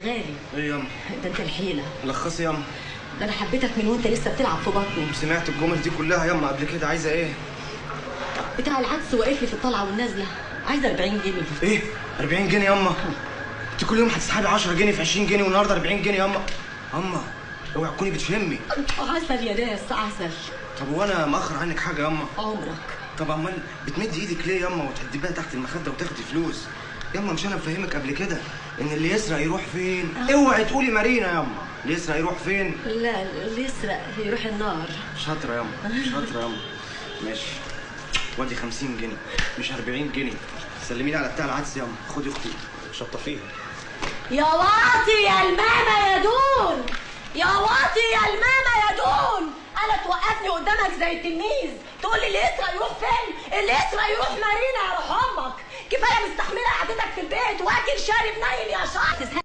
الغالي. ايه ياما؟ ده انت الحيله. لخصي ياما. ده انا حبيتك من وانت لسه بتلعب في بطني. سمعت الجمل دي كلها ياما قبل كده. عايزه ايه؟ بتاع العدس واقف لي في الطلعه والنازله، عايزه 40 جنيه. ايه 40 جنيه ياما؟ انت كل يوم هتسحبي 10 جنيه في 20 جنيه والنهارده 40 جنيه ياما. اما اوعي تكوني بتفهمي. عسل يا ناس عسل. طب وانا مأخر عنك حاجه ياما؟ عمرك. طب امال بتمدي ايدك ليه ياما وتهدبيها تحت المخده وتاخدي فلوس؟ ياما مش انا مفهمك قبل كده ان اللي يسرق يروح فين؟ اوعي تقولي مارينا ياما. اللي يسرق يروح فين؟ لا اللي يسرق يروح النار. شاطره ياما شاطره ياما. ماشي وادي 50 جنيه مش 40 جنيه. سلميني على بتاع العدس ياما. خدي اختي شطفيها. يا واطي يا الماما يا دون، يا واطي يا الماما يا دون. انا توقفني قدامك زي التلميذ تقول لي اللي يسرق يروح فين؟ اللي يسرق يروح مارينا يا روح امك. كفايه مستحمله قعدتك في البيت واكل شارب نايم يا شاطر.